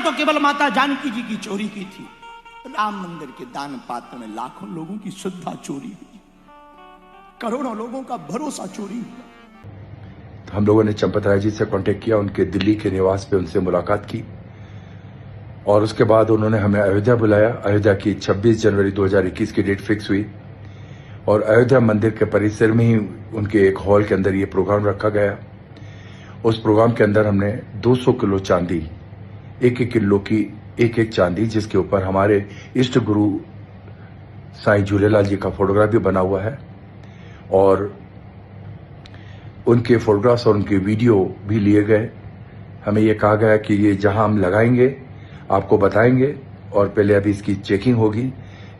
तो केवल माता जानकी जी की चोरी की थी, राम मंदिर के दान पात्र में लाखों लोगों की श्रद्धा चोरी हुई, करोड़ों लोगों का भरोसा चोरी हुआ। तो हम लोगों ने चंपत राय जी से कांटेक्ट किया, उनके दिल्ली के निवास पे उनसे मुलाकात की और उसके बाद उन्होंने हमें अयोध्या बुलाया। अयोध्या की 26 जनवरी 2021 की डेट फिक्स हुई और अयोध्या मंदिर के परिसर में ही उनके एक हॉल के अंदर ये प्रोग्राम रखा गया। उस प्रोग्राम के अंदर हमने 200 किलो चांदी, एक किलो की एक चांदी, जिसके ऊपर हमारे इष्ट गुरु साईं झूलेलाल जी का फोटोग्राफ भी बना हुआ है और उनके फोटोग्राफ्स और उनके वीडियो भी लिए गए। हमें यह कहा गया कि ये जहां हम लगाएंगे आपको बताएंगे और पहले अभी इसकी चेकिंग होगी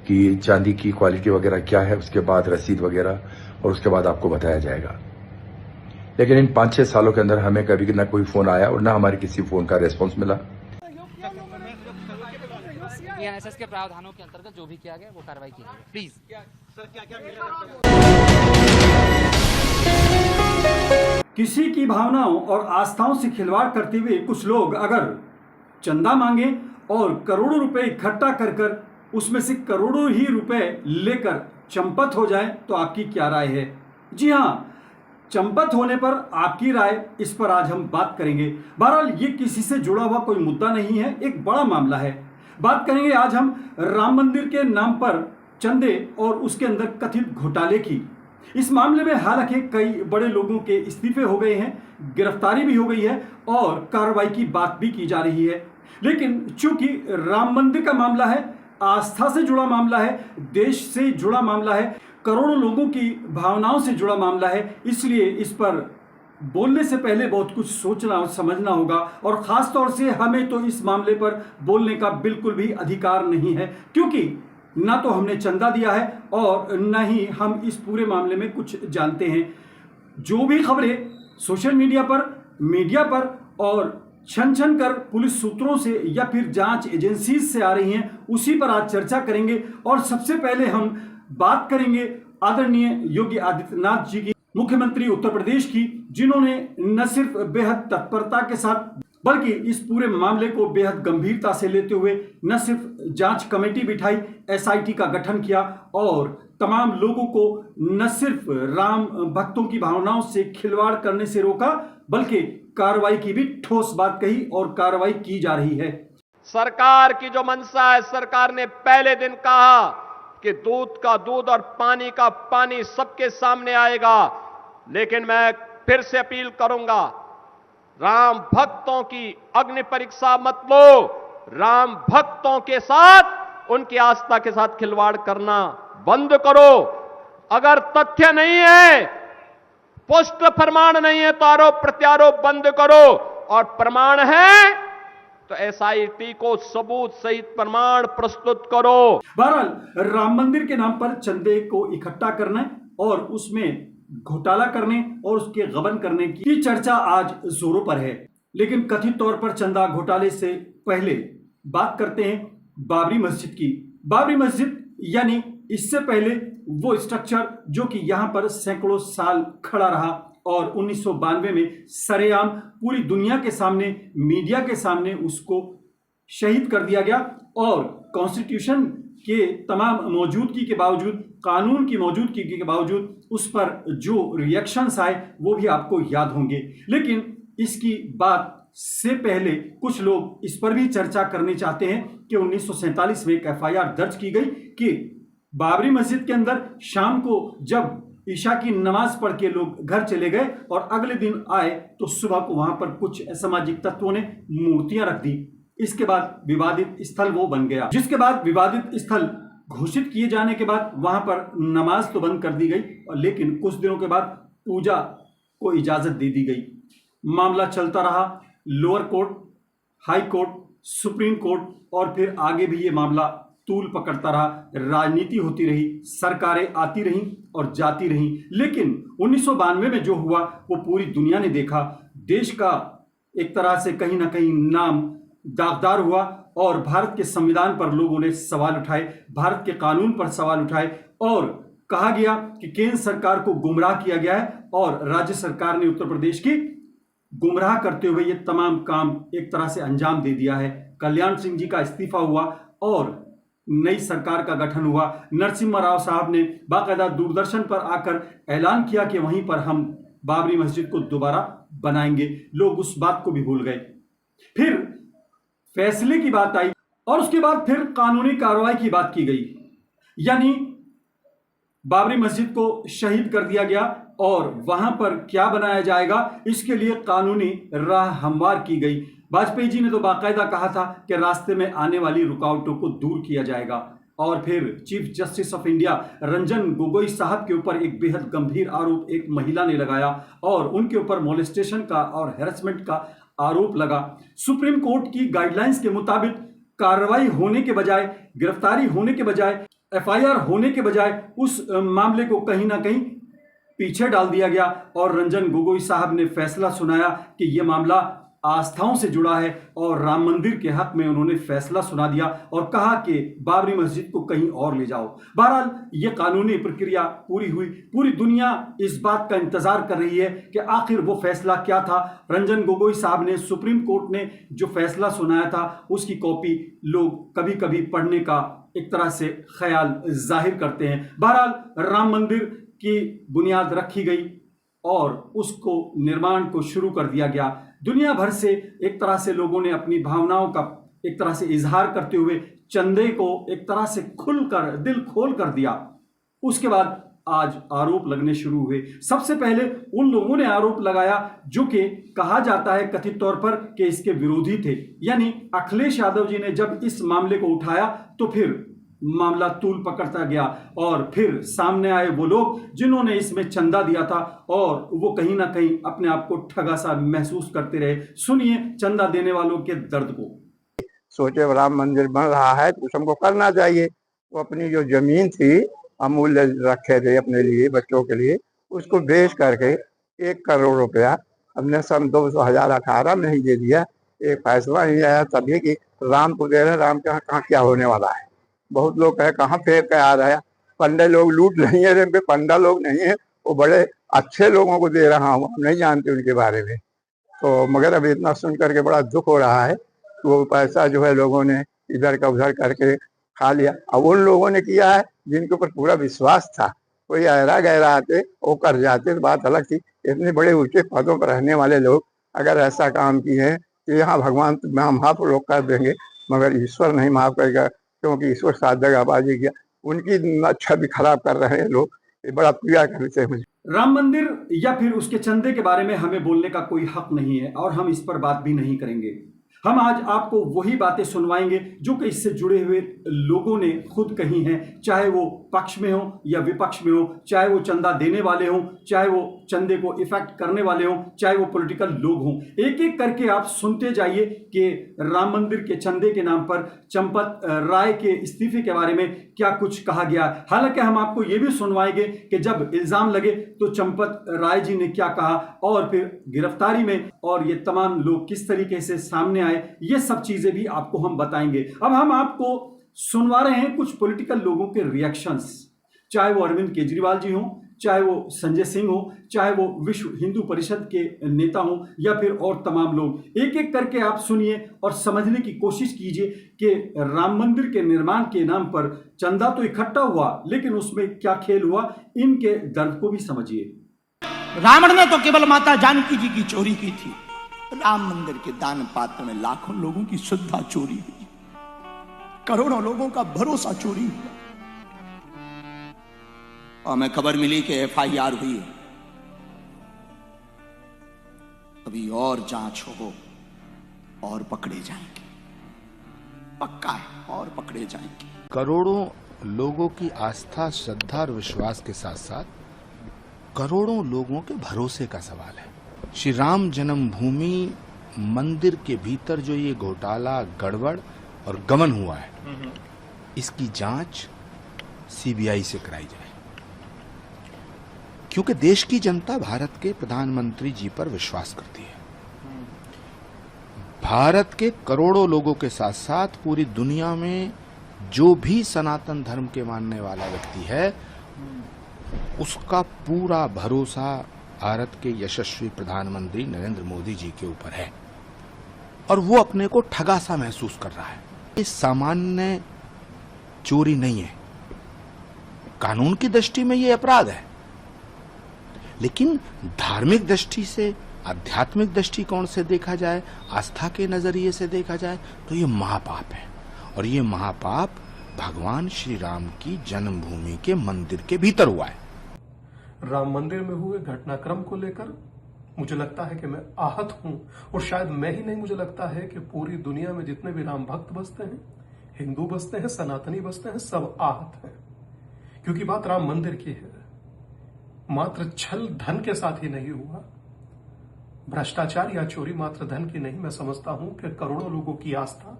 कि चांदी की क्वालिटी वगैरह क्या है, उसके बाद रसीद वगैरह और उसके बाद आपको बताया जाएगा। लेकिन इन 5-6 सालों के अंदर हमें कभी ना कोई फोन आया और ना हमारे किसी फोन का रेस्पॉन्स मिला। एनएसएस के प्रावधानों के अंतर्गत जो भी किया गया वो कार्रवाई की जाएगी। प्लीज सर, क्या किसी की भावनाओं और आस्थाओं से खिलवाड़ करते हुए कुछ लोग अगर चंदा मांगे और करोड़ों रुपए इकट्ठा कर कर उसमें से करोड़ों ही रुपए लेकर चंपत हो जाए तो आपकी क्या राय है? जी हाँ, चंपत होने पर आपकी राय, इस पर आज हम बात करेंगे। बहरहाल ये किसी से जुड़ा हुआ कोई मुद्दा नहीं है, एक बड़ा मामला है। बात करेंगे आज हम राम मंदिर के नाम पर चंदे और उसके अंदर कथित घोटाले की। इस मामले में हालांकि कई बड़े लोगों के इस्तीफे हो गए हैं, गिरफ्तारी भी हो गई है और कार्रवाई की बात भी की जा रही है। लेकिन चूंकि राम मंदिर का मामला है, आस्था से जुड़ा मामला है, देश से जुड़ा मामला है, करोड़ों लोगों की भावनाओं से जुड़ा मामला है, इसलिए इस पर बोलने से पहले बहुत कुछ सोचना और समझना होगा और खास तौर से हमें तो इस मामले पर बोलने का बिल्कुल भी अधिकार नहीं है, क्योंकि ना तो हमने चंदा दिया है और ना ही हम इस पूरे मामले में कुछ जानते हैं। जो भी खबरें सोशल मीडिया पर, मीडिया पर और छन छन कर पुलिस सूत्रों से या फिर जांच एजेंसी से आ रही हैं, उसी पर आज चर्चा करेंगे। और सबसे पहले हम बात करेंगे आदरणीय योगी आदित्यनाथ जी की, मुख्यमंत्री उत्तर प्रदेश की, जिन्होंने न सिर्फ बेहद तत्परता के साथ बल्कि इस पूरे मामले को बेहद गंभीरता से लेते हुए न सिर्फ जांच कमेटी बिठाई, एसआईटी का गठन किया और तमाम लोगों को न सिर्फ राम भक्तों की भावनाओं से खिलवाड़ करने से रोका, बल्कि कार्रवाई की भी ठोस बात कही और कार्रवाई की जा रही है। सरकार की जो मंशा है, सरकार ने पहले दिन कहा कि दूध का दूध और पानी का पानी सबके सामने आएगा, लेकिन मैं फिर से अपील करूंगा, राम भक्तों की अग्नि परीक्षा मत लो। राम भक्तों के साथ, उनकी आस्था के साथ खिलवाड़ करना बंद करो। अगर तथ्य नहीं है, पुष्ट प्रमाण नहीं है तो आरोप प्रत्यारोप बंद करो, और प्रमाण है तो एसआईटी को सबूत सहित प्रमाण प्रस्तुत करो। बहरहाल राम मंदिर के नाम पर चंदे को इकट्ठा करने और उसमें घोटाला करने और उसके गबन करने की चर्चा आज जोरों पर है। लेकिन कथित तौर पर चंदा घोटाले से पहले बात करते हैं बाबरी मस्जिद की। बाबरी मस्जिद यानी इससे पहले वो स्ट्रक्चर जो कि यहां पर सैकड़ों साल खड़ा रहा और 1992 में सरेआम पूरी दुनिया के सामने, मीडिया के सामने उसको शहीद कर दिया गया और कॉन्स्टिट्यूशन के तमाम मौजूदगी के बावजूद, कानून की मौजूदगी के बावजूद उस पर जो रिएक्शंस आए वो भी आपको याद होंगे। लेकिन इसकी बात से पहले कुछ लोग इस पर भी चर्चा करनी चाहते हैं कि 1947 में एक एफआईआर दर्ज की गई कि बाबरी मस्जिद के अंदर शाम को जब ईशा की नमाज पढ़ के लोग घर चले गए और अगले दिन आए तो सुबह को वहां पर कुछ असामाजिक तत्वों ने मूर्तियां रख दी। इसके बाद विवादित स्थल वो बन गया, जिसके बाद विवादित स्थल घोषित किए जाने के बाद वहां पर नमाज तो बंद कर दी गई, लेकिन कुछ दिनों के बाद पूजा को इजाजत दे दी गई। मामला चलता रहा, lower court, high court, supreme court और फिर आगे भी ये मामला तूल पकड़ता रहा। राजनीति होती रही, सरकारें आती रहीं और जाती रहीं, लेकिन 1992 में जो हुआ वो पूरी दुनिया ने देखा। देश का एक तरह से कहीं ना कहीं नाम दागदार हुआ और भारत के संविधान पर लोगों ने सवाल उठाए, भारत के कानून पर सवाल उठाए और कहा गया कि केंद्र सरकार को गुमराह किया गया है और राज्य सरकार ने उत्तर प्रदेश की गुमराह करते हुए ये तमाम काम एक तरह से अंजाम दे दिया है। कल्याण सिंह जी का इस्तीफा हुआ और नई सरकार का गठन हुआ। नरसिम्हा राव साहब ने बाकायदा दूरदर्शन पर आकर ऐलान किया कि वहीं पर हम बाबरी मस्जिद को दोबारा बनाएंगे। लोग उस बात को भी भूल गए। फिर फैसले की बात आई और उसके बाद फिर कानूनी कार्रवाई की बात की गई, यानी बाबरी मस्जिद को शहीद कर दिया गया और वहां पर क्या बनाया जाएगा इसके लिए कानूनी राह हमवार की गई। वाजपेयी जी ने तो बाकायदा कहा था कि रास्ते में आने वाली रुकावटों को दूर किया जाएगा। और फिर chief justice of India Ranjan Gogoi साहब के ऊपर एक बेहद गंभीर आरोप एक महिला ने लगाया और उनके ऊपर मोलेस्टेशन का और हैरेसमेंट का आरोप लगा। सुप्रीम कोर्ट की गाइडलाइंस के मुताबिक कार्रवाई होने के बजाय, गिरफ्तारी होने के बजाय, एफआईआर होने के बजाय उस मामले को कहीं ना कहीं पीछे डाल दिया गया और रंजन गोगोई साहब ने फैसला सुनाया कि यह मामला आस्थाओं से जुड़ा है और राम मंदिर के हक में उन्होंने फैसला सुना दिया और कहा कि बाबरी मस्जिद को कहीं और ले जाओ। बहरहाल ये कानूनी प्रक्रिया पूरी हुई। पूरी दुनिया इस बात का इंतजार कर रही है कि आखिर वो फैसला क्या था। रंजन गोगोई साहब ने, सुप्रीम कोर्ट ने जो फैसला सुनाया था उसकी कॉपी लोग कभी कभी पढ़ने का एक तरह से ख्याल जाहिर करते हैं। बहरहाल राम मंदिर की बुनियाद रखी गई और उसको निर्माण को शुरू कर दिया गया। दुनिया भर से एक तरह से लोगों ने अपनी भावनाओं का एक तरह से इजहार करते हुए चंदे को एक तरह से खुलकर, दिल खोल कर दिया। उसके बाद आज आरोप लगने शुरू हुए। सबसे पहले उन लोगों ने आरोप लगाया जो कि कहा जाता है कथित तौर पर कि इसके विरोधी थे, यानी अखिलेश यादव जी ने जब इस मामले को उठाया तो फिर मामला तूल पकड़ता गया और फिर सामने आए वो लोग जिन्होंने इसमें चंदा दिया था और वो कहीं ना कहीं अपने आप को ठगा सा महसूस करते रहे। सुनिए चंदा देने वालों के दर्द को। सोचे राम मंदिर बन रहा है तो कुछ हमको करना चाहिए। तो अपनी जो जमीन थी अमूल्य रखे थे अपने लिए, बच्चों के लिए, उसको बेच करके 1 करोड़ रुपया हमने सन 2018 में ही दे दिया। एक फैसला ही आया तभी कि राम को दे रहे, राम के यहाँ कहाँ क्या होने वाला है। बहुत लोग कहे कहाँ फेंक के आ रहा है, पंडे लोग लूट नहीं है, पंडा लोग नहीं है, वो बड़े अच्छे लोगों को दे रहा हूँ, हम नहीं जानते उनके बारे में। तो मगर अब इतना सुन करके बड़ा दुख हो रहा है। तो वो पैसा जो है लोगों ने इधर का उधर करके खा लिया। अब उन लोगों ने किया है जिनके ऊपर पूरा विश्वास था, कोई ऐरा गहरा आते वो कर जाते तो बात अलग थी। इतने बड़े ऊंचे पदों पर रहने वाले लोग अगर ऐसा काम किए हैं तो यहाँ भगवान माफ लोग कर देंगे मगर ईश्वर नहीं माफ करेगा, क्योंकि ईश्वर साथ दगाबाजी किया, उनकी छवि खराब कर रहे हैं लोग। ये बड़ा पीड़ा करते हैं मुझे। राम मंदिर या फिर उसके चंदे के बारे में हमें बोलने का कोई हक नहीं है और हम इस पर बात भी नहीं करेंगे। हम आज आपको वही बातें सुनवाएंगे जो कि इससे जुड़े हुए लोगों ने खुद कही हैं, चाहे वो पक्ष में हो या विपक्ष में हो, चाहे वो चंदा देने वाले हों, चाहे वो चंदे को इफेक्ट करने वाले हों, चाहे वो पॉलिटिकल लोग हों। एक एक करके आप सुनते जाइए कि राम मंदिर के चंदे के नाम पर चंपत राय के इस्तीफे के बारे में क्या कुछ कहा गया। हालांकि हम आपको ये भी सुनवाएंगे कि जब इल्जाम लगे तो चंपत राय जी ने क्या कहा और फिर गिरफ्तारी में और ये तमाम लोग किस तरीके से सामने आए, ये सब चीजें भी आपको हम बताएंगे। अब हम आपको सुनवा रहे हैं कुछ पॉलिटिकल लोगों के रिएक्शंस, चाहे वो अरविंद केजरीवाल जी हों, चाहे वो संजय सिंह हो, चाहे वो विश्व हिंदू परिषद के नेता हों या फिर और तमाम लोग। एक एक करके आप सुनिए और समझने की कोशिश कीजिए कि राम मंदिर के निर्माण के नाम पर चंदा तो इकट्ठा हुआ लेकिन उसमें क्या खेल हुआ, इनके दर्द को भी समझिए। रावण ने तो केवल माता जानकी जी की चोरी की थी, राम मंदिर के दान पात्र में लाखों लोगों की श्रद्धा चोरी हुई, करोड़ों लोगों का भरोसा चोरी हुआ। और हमें खबर मिली कि एफआईआर हुई है, अभी और जांच हो और पकड़े जाएंगे, पक्का है और पकड़े जाएंगे। करोड़ों लोगों की आस्था, श्रद्धा और विश्वास के साथ साथ करोड़ों लोगों के भरोसे का सवाल है। श्री राम जन्मभूमि मंदिर के भीतर जो ये घोटाला, गड़बड़ और गमन हुआ है, इसकी जांच सीबीआई से कराई जाए, क्योंकि देश की जनता भारत के प्रधानमंत्री जी पर विश्वास करती है। भारत के करोड़ों लोगों के साथ साथ पूरी दुनिया में जो भी सनातन धर्म के मानने वाला व्यक्ति है, उसका पूरा भरोसा भारत के यशस्वी प्रधानमंत्री नरेंद्र मोदी जी के ऊपर है। और वो अपने को ठगा सा महसूस कर रहा है। ये सामान्य चोरी नहीं है, कानून की दृष्टि में ये अपराध है, लेकिन धार्मिक दृष्टि से, आध्यात्मिक दृष्टिकोण से देखा जाए, आस्था के नजरिए से देखा जाए तो ये महापाप है। और ये महापाप भगवान श्री राम की जन्मभूमि के मंदिर के भीतर हुआ है। राम मंदिर में हुए घटनाक्रम को लेकर मुझे लगता है कि मैं आहत हूं, और शायद मैं ही नहीं, मुझे लगता है कि पूरी दुनिया में जितने भी राम भक्त बसते हैं, हिंदू बसते हैं, सनातनी बसते हैं, सब आहत हैं। क्योंकि बात राम मंदिर की है, मात्र छल धन के साथ ही नहीं हुआ, भ्रष्टाचार या चोरी मात्र धन की नहीं। मैं समझता हूं कि करोड़ों लोगों की आस्था,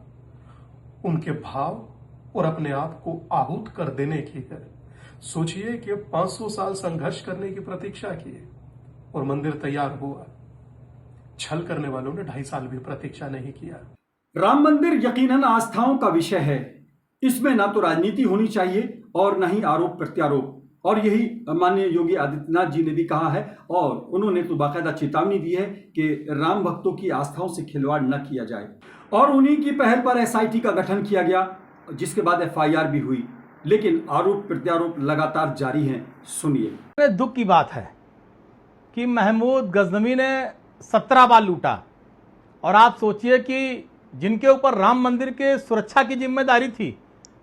उनके भाव और अपने आप को आहूत कर देने की है। सोचिए कि 500 साल संघर्ष करने की प्रतीक्षा की और मंदिर तैयार हुआ। छल करने वालों ने 2.5 साल भी प्रतीक्षा नहीं किया। राम मंदिर यकीनन आस्थाओं का विषय है। इसमें ना तो राजनीति होनी चाहिए और न ही आरोप प्रत्यारोप। और यही माननीय योगी आदित्यनाथ जी ने भी कहा है, और उन्होंने तो बाकायदा चेतावनी दी है कि राम भक्तों की आस्थाओं से खिलवाड़ न किया जाए। और उन्हीं की पहल पर SIT का गठन किया गया, जिसके बाद FIR भी हुई, लेकिन आरोप प्रत्यारोप लगातार जारी हैं। सुनिए। दुख की बात है कि महमूद गजनवी ने 17 बार लूटा, और आप सोचिए कि जिनके ऊपर राम मंदिर के सुरक्षा की जिम्मेदारी थी,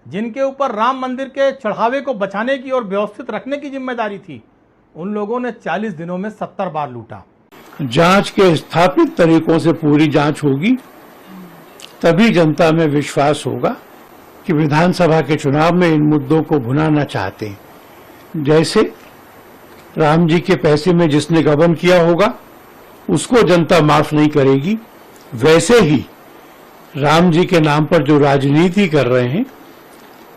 जिनके ऊपर राम मंदिर के चढ़ावे को बचाने की और व्यवस्थित रखने की जिम्मेदारी थी, उन लोगों ने 40 दिनों में 70 बार लूटा। जांच के स्थापित तरीकों से पूरी जांच होगी, तभी जनता में विश्वास होगा कि विधानसभा के चुनाव में इन मुद्दों को भुनाना चाहते हैं। जैसे राम जी के पैसे में जिसने गबन किया होगा उसको जनता माफ नहीं करेगी, वैसे ही राम जी के नाम पर जो राजनीति कर रहे हैं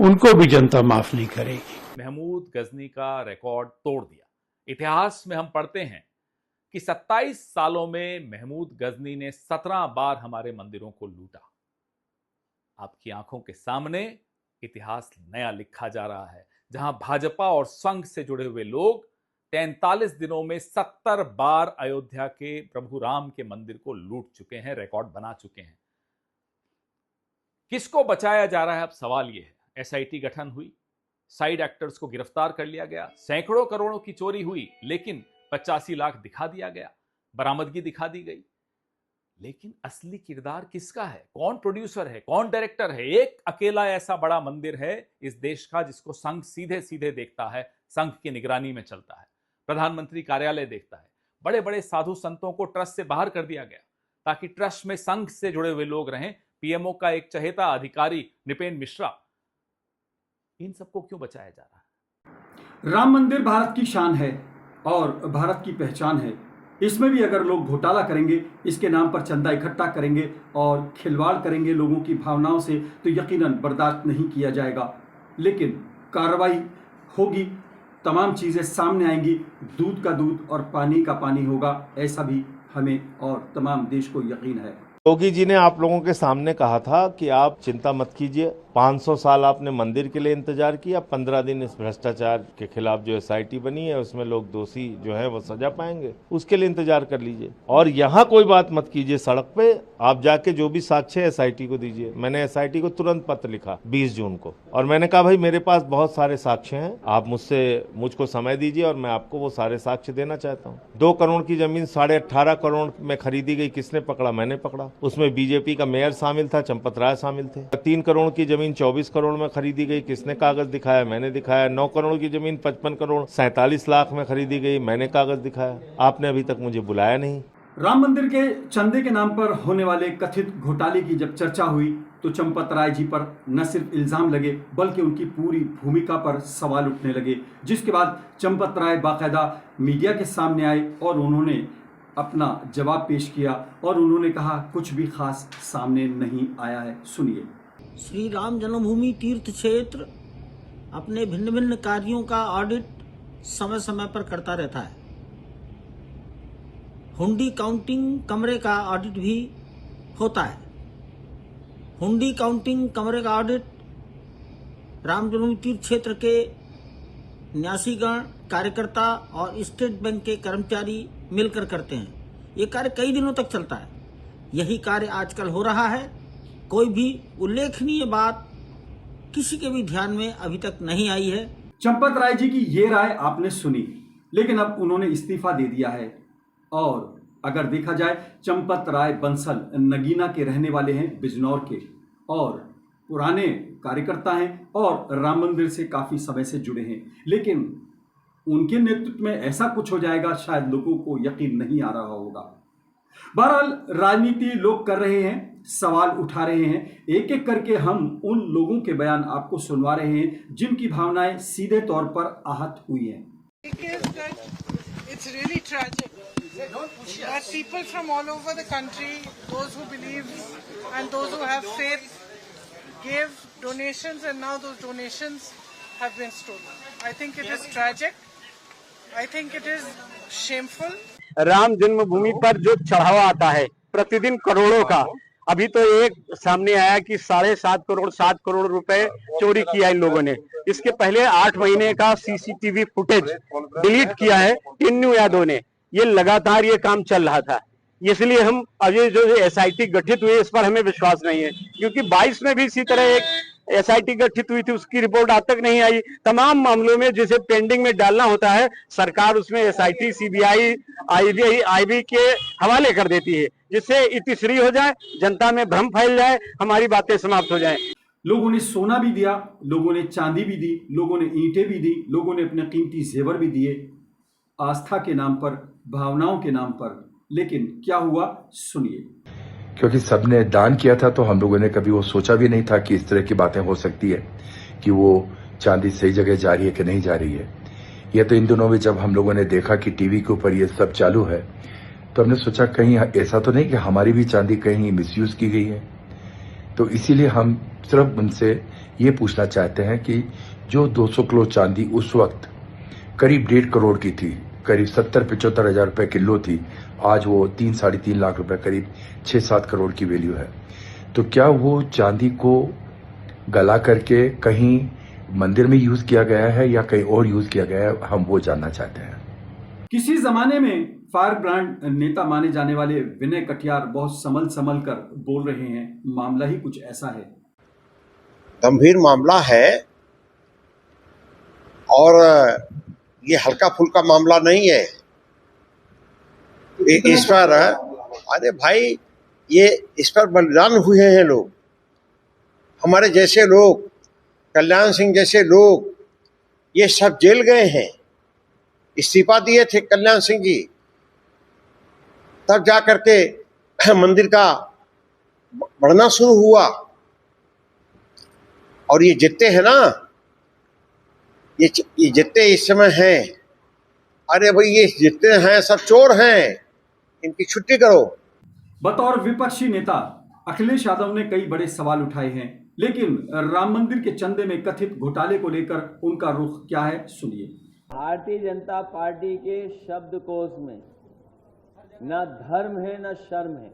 उनको भी जनता माफ नहीं करेगी। महमूद गजनी का रिकॉर्ड तोड़ दिया। इतिहास में हम पढ़ते हैं कि 27 सालों में महमूद गजनी ने 17 बार हमारे मंदिरों को लूटा। आपकी आंखों के सामने इतिहास नया लिखा जा रहा है, जहां भाजपा और संघ से जुड़े हुए लोग 43 दिनों में 70 बार अयोध्या के प्रभु राम के मंदिर को लूट चुके हैं, रिकॉर्ड बना चुके हैं। किसको बचाया जा रहा है, अब सवाल यह है। SIT गठन हुई, साइड एक्टर्स को गिरफ्तार कर लिया गया, सैकड़ों करोड़ों की चोरी हुई, लेकिन 85 लाख दिखा दिया गया, बरामदगी दिखा दी गई। लेकिन असली किरदार किसका है? कौन प्रोड्यूसर है, कौन डायरेक्टर है? एक अकेला ऐसा बड़ा मंदिर है इस देश का जिसको संघ सीधे सीधे देखता है, संघ की निगरानी में चलता है, प्रधानमंत्री कार्यालय देखता है। बड़े बड़े साधु संतों को ट्रस्ट से बाहर कर दिया गया ताकि ट्रस्ट में संघ से जुड़े हुए लोग रहें। PMO का एक चहेता अधिकारी निपेन मिश्रा, इन सबको क्यों बचाया जा रहा है? राम मंदिर भारत की शान है और भारत की पहचान है। इसमें भी अगर लोग घोटाला करेंगे, इसके नाम पर चंदा इकट्ठा करेंगे और खिलवाड़ करेंगे लोगों की भावनाओं से, तो यकीनन बर्दाश्त नहीं किया जाएगा। लेकिन कार्रवाई होगी, तमाम चीज़ें सामने आएंगी, दूध का दूध और पानी का पानी होगा, ऐसा भी हमें और तमाम देश को यकीन है। योगी जी ने आप लोगों के सामने कहा था कि आप चिंता मत कीजिए, 500 साल आपने मंदिर के लिए इंतजार किया, 15 दिन इस भ्रष्टाचार के खिलाफ जो SIT बनी है उसमें लोग दोषी जो है वो सजा पाएंगे, उसके लिए इंतजार कर लीजिए। और यहाँ कोई बात मत कीजिए, सड़क पे आप जाके जो भी साक्ष्य है SIT को दीजिए। मैंने SIT को तुरंत पत्र लिखा 20 जून को, और मैंने कहा भाई मेरे पास बहुत सारे साक्ष्य हैं, आप मुझको समय दीजिए और मैं आपको वो सारे साक्ष्य देना चाहता हूँ। 2 करोड़ की जमीन 18.5 करोड़ में खरीदी गई, किसने पकड़ा? मैंने पकड़ा। उसमें BJP का मेयर शामिल था, चंपत राय शामिल थे। 3 करोड़ की जमीन 24 करोड़ में खरीदी गई, किसने कागज दिखाया? मैंने दिखाया। 9 करोड़ की जमीन 55 करोड़ 47 लाख में खरीदी गई, मैंने कागज दिखाया। आपने अभी तक मुझे बुलाया नहीं। राम मंदिर के चंदे के नाम पर होने वाले कथित घोटाले की जब चर्चा हुई तो चंपत राय जी पर न सिर्फ इल्जाम लगे बल्कि उनकी पूरी भूमिका पर सवाल उठने लगे, जिसके बाद चंपत राय बाकायदा मीडिया के सामने आए और उन्होंने अपना जवाब पेश किया और उन्होंने कहा कुछ भी खास सामने नहीं आया है। सुनिए। श्री राम जन्मभूमि तीर्थ क्षेत्र अपने भिन्न भिन्न कार्यों का ऑडिट समय समय पर करता रहता है। हुंडी काउंटिंग कमरे का ऑडिट भी होता है। हुंडी काउंटिंग कमरे का ऑडिट राम जन्मभूमि तीर्थ क्षेत्र के न्यासीगण, कार्यकर्ता और स्टेट बैंक के कर्मचारी मिलकर करते हैं। ये कार्य कई दिनों तक चलता है। यही कार्य आजकल हो रहा है। कोई भी उल्लेखनीय बात किसी के भी ध्यान में अभी तक नहीं आई है। चंपत राय जी की ये राय आपने सुनी, लेकिन अब उन्होंने इस्तीफा दे दिया है। और अगर देखा जाए, चंपत राय बंसल नगीना के रहने वाले हैं, बिजनौर के, और पुराने कार्यकर्ता हैं और राम मंदिर से काफी समय से जुड़े हैं। लेकिन उनके नेतृत्व में ऐसा कुछ हो जाएगा, शायद लोगों को यकीन नहीं आ रहा होगा। बहरहाल राजनीति लोग कर रहे हैं, सवाल उठा रहे हैं। एक एक करके हम उन लोगों के बयान आपको सुनवा रहे हैं जिनकी भावनाएं सीधे तौर पर आहत हुई हैं। It's really tragic that people from all over the country, those who believe and those who have faith, gave donations and now those donations have been stolen. I think it is tragic. I think it is shameful. Ram जन्मभूमि पर जो चढ़ावा आता है प्रतिदिन करोड़ों का, अभी तो एक सामने आया कि 7.5 करोड़ 7 करोड़ रुपए चोरी किया इन लोगों ने। इसके पहले 8 महीने का सीसीटीवी फुटेज डिलीट किया है इन यादव ने। ये लगातार ये काम चल रहा था, इसलिए हम अभी जो एसआईटी गठित हुई इस पर हमें विश्वास नहीं है, क्योंकि 22 में भी इसी तरह एक एसआईटी गठित हुई थी, उसकी रिपोर्ट आज तक नहीं आई। तमाम मामलों में जिसे पेंडिंग में डालना होता है, सरकार उसमें एसआईटी, सीबीआई, आईबी के हवाले कर देती है, जिससे इतिश्री हो जाए, जनता में भ्रम फैल जाए, हमारी बातें समाप्त हो जाए। लोगों ने सोना भी दिया, लोगों ने चांदी भी दी, लोगों ने ईंटें भी दी, लोगों ने अपने कीमती जेवर भी दिए, आस्था के नाम पर, भावनाओं के नाम पर। लेकिन क्या हुआ, सुनिए। क्योंकि सबने दान किया था, तो हम लोगों ने कभी वो सोचा भी नहीं था कि इस तरह की बातें हो सकती है, कि वो चांदी सही जगह जा रही है कि नहीं जा रही है। यह तो इन दिनों में जब हम लोगों ने देखा कि टीवी के ऊपर ये सब चालू है, तो हमने सोचा कहीं ऐसा तो नहीं कि हमारी भी चांदी कहीं मिसयूज की गई है। तो इसीलिए हम सिर्फ उनसे ये पूछना चाहते हैं कि जो 200 किलो चांदी उस वक्त करीब 1.5 करोड़ की थी, करीब 70-75 हजार रुपए किलो थी, आज वो 3-3.5 लाख रुपए, करीब 6-7 करोड़ की वैल्यू है। तो क्या वो चांदी को गला करके कहीं मंदिर में यूज किया गया है या कहीं और यूज किया गया है, हम वो जानना चाहते हैं। किसी जमाने में फायर ब्रांड नेता माने जाने वाले विनय कटियार बहुत संभल कर बोल रहे हैं। मामला ही कुछ ऐसा है, गंभीर मामला है और ये हल्का फुल्का मामला नहीं है। इस पर अरे भाई, ये इस पर बलिदान हुए हैं लोग, हमारे जैसे लोग, कल्याण सिंह जैसे लोग, ये सब जेल गए हैं। इस्तीफा दिए थे कल्याण सिंह जी, तब जा करके मंदिर का बढ़ना शुरू हुआ। और ये जितने हैं ना, ये जितने इस समय हैं, अरे भाई ये जितने हैं सब चोर हैं, इनकी छुट्टी करो। बतौर विपक्षी नेता अखिलेश यादव ने कई बड़े सवाल उठाए हैं, लेकिन राम मंदिर के चंदे में कथित घोटाले को लेकर उनका रुख क्या है, सुनिए। भारतीय जनता पार्टी के शब्दकोश में न धर्म है न शर्म है।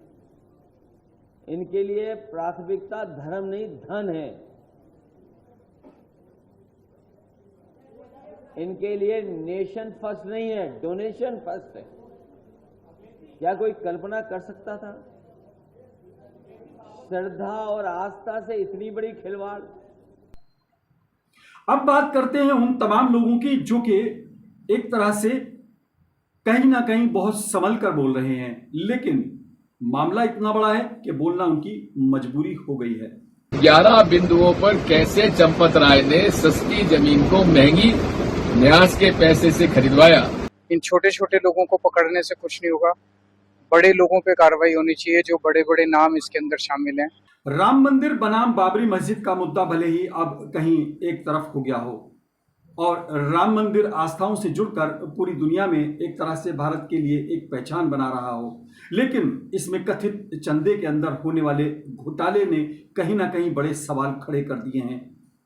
इनके लिए प्राथमिकता धर्म नहीं धन है। इनके लिए नेशन फर्स्ट नहीं है, डोनेशन फर्स्ट है। क्या कोई कल्पना कर सकता था श्रद्धा और आस्था से इतनी बड़ी खिलवाड़? अब बात करते हैं उन तमाम लोगों की जो कि एक तरह से कहीं ना कहीं बहुत संभल कर बोल रहे हैं, लेकिन मामला इतना बड़ा है कि बोलना उनकी मजबूरी हो गई है। 11 बिंदुओं पर कैसे चंपत राय ने सस्ती जमीन को महंगी न्यास के पैसे से खरीदवाया। इन छोटे छोटे लोगों को पकड़ने से कुछ नहीं होगा, बड़े लोगों पे कार्रवाई होनी चाहिए, जो बड़े बड़े नाम इसके अंदर शामिल हैं। राम मंदिर बनाम बाबरी मस्जिद का मुद्दा भले ही अब कहीं एक तरफ हो गया हो और राम मंदिर आस्थाओं से जुड़कर पूरी दुनिया में एक तरह से भारत के लिए एक पहचान बना रहा हो, लेकिन इसमें कथित चंदे के अंदर होने वाले घोटाले ने कहीं ना कहीं बड़े सवाल खड़े कर दिए हैं।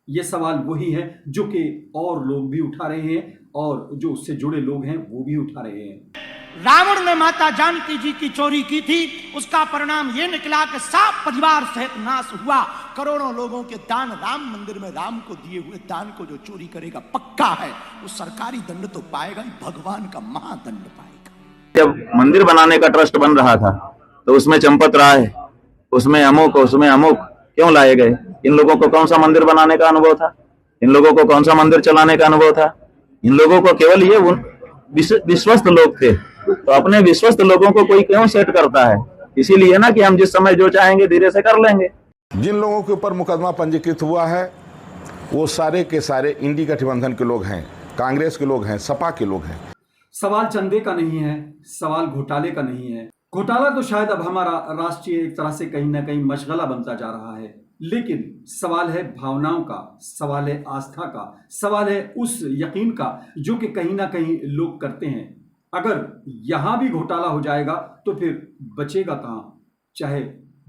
ये सवाल वही है जो कि और लोग भी उठा रहे हैं और जो उससे जुड़े लोग हैं वो भी उठा रहे हैं। रावण ने माता जानकी जी की चोरी की थी, उसका परिणाम यह निकला कि सब परिवार सहित नाश हुआ। करोड़ों लोगों के दान राम मंदिर में राम को दिए हुए दान को जो चोरी करेगा पक्का है वो सरकारी दंड तो पाएगा ही, भगवान का महादंड पाएगा। जब मंदिर बनाने का ट्रस्ट बन रहा था तो उसमें चंपत राय, उसमें अमुक क्यों लाए गए? इन लोगों को कौन सा मंदिर बनाने का अनुभव था? इन लोगों को कौन सा मंदिर चलाने का अनुभव था? इन लोगों को केवल ये विश्वस्त लोग थे। तो अपने विश्वस्त लोगों को कोई क्यों सेट करता है? इसीलिए ना कि हम जिस समय जो चाहेंगे धीरे से कर लेंगे। जिन लोगों के ऊपर मुकदमा पंजीकृत हुआ है वो सारे के सारे इंडी गठबंधन के लोग हैं, कांग्रेस के लोग हैं, सपा के लोग हैं। सवाल चंदे का नहीं है, सवाल घोटाले का नहीं है। घोटाला तो शायद अब हमारा राष्ट्रीय एक तरह से कहीं ना कहीं मशगला बनता जा रहा है, लेकिन सवाल है भावनाओं का, सवाल है आस्था का, सवाल है उस यकीन का जो कि कहीं ना कहीं लोग करते हैं। अगर यहां भी घोटाला हो जाएगा तो फिर बचेगा कहां? चाहे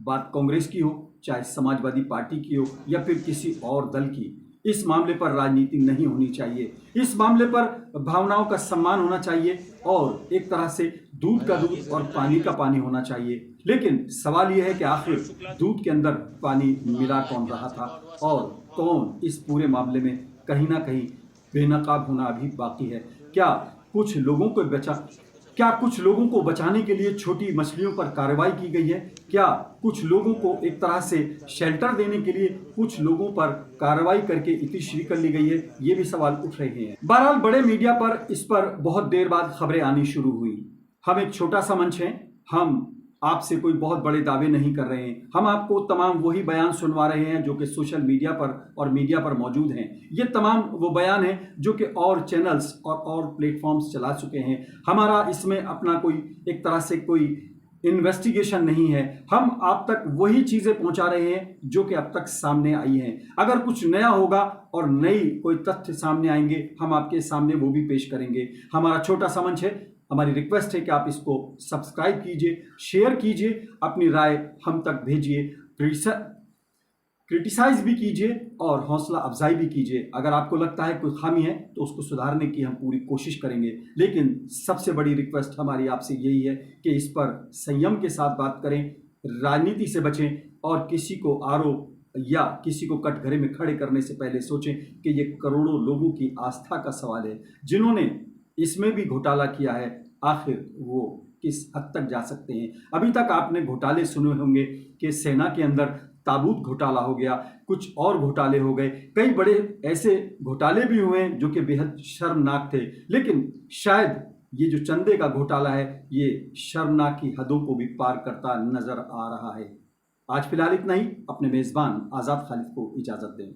बात कांग्रेस की हो, चाहे समाजवादी पार्टी की हो या फिर किसी और दल की। इस मामले पर राजनीति नहीं होनी चाहिए। इस मामले पर भावनाओं का सम्मान होना चाहिए और एक तरह से दूध का दूध और पानी का पानी होना चाहिए। लेकिन सवाल यह है कि आखिर दूध के अंदर पानी मिला कौन रहा था और कौन इस पूरे मामले में कहीं ना कहीं बेनकाब होना अभी बाकी है। क्या कुछ लोगों को बचाने के लिए छोटी मछलियों पर कार्रवाई की गई है? क्या कुछ लोगों को एक तरह से शेल्टर देने के लिए कुछ लोगों पर कार्रवाई करके इतिश्री कर ली गई है? ये भी सवाल उठ रहे हैं। बहरहाल बड़े मीडिया पर इस पर बहुत देर बाद खबरें आनी शुरू हुई। हम एक छोटा सा मंच है, हम आपसे कोई बहुत बड़े दावे नहीं कर रहे हैं। हम आपको तमाम वही बयान सुनवा रहे हैं जो कि सोशल मीडिया पर और मीडिया पर मौजूद हैं। ये तमाम वो बयान हैं जो कि और चैनल्स और प्लेटफॉर्म्स चला चुके हैं। हमारा इसमें अपना कोई एक तरह से कोई इन्वेस्टिगेशन नहीं है। हम आप तक वही चीजें पहुंचा रहे हैं जो कि अब तक सामने आई हैं। अगर कुछ नया होगा और नई कोई तथ्य सामने आएंगे हम आपके सामने वो भी पेश करेंगे। हमारा छोटा सा मंच है, हमारी रिक्वेस्ट है कि आप इसको सब्सक्राइब कीजिए, शेयर कीजिए, अपनी राय हम तक भेजिए, क्रिटिसाइज भी कीजिए और हौसला अफजाई भी कीजिए। अगर आपको लगता है कोई खामी है तो उसको सुधारने की हम पूरी कोशिश करेंगे। लेकिन सबसे बड़ी रिक्वेस्ट हमारी आपसे यही है कि इस पर संयम के साथ बात करें, राजनीति से बचें और किसी को आरोप या किसी को कटघरे में खड़े करने से पहले सोचें कि ये करोड़ों लोगों की आस्था का सवाल है। जिन्होंने इसमें भी घोटाला किया है आखिर वो किस हद तक जा सकते हैं? अभी तक आपने घोटाले सुने होंगे कि सेना के अंदर ताबूत घोटाला हो गया, कुछ और घोटाले हो गए, कई बड़े ऐसे घोटाले भी हुए जो कि बेहद शर्मनाक थे। लेकिन शायद ये जो चंदे का घोटाला है ये शर्मनाक की हदों को भी पार करता नजर आ रहा है। आज फिलहाल इतना ही। अपने मेजबान आजाद खालिद को इजाजत दें।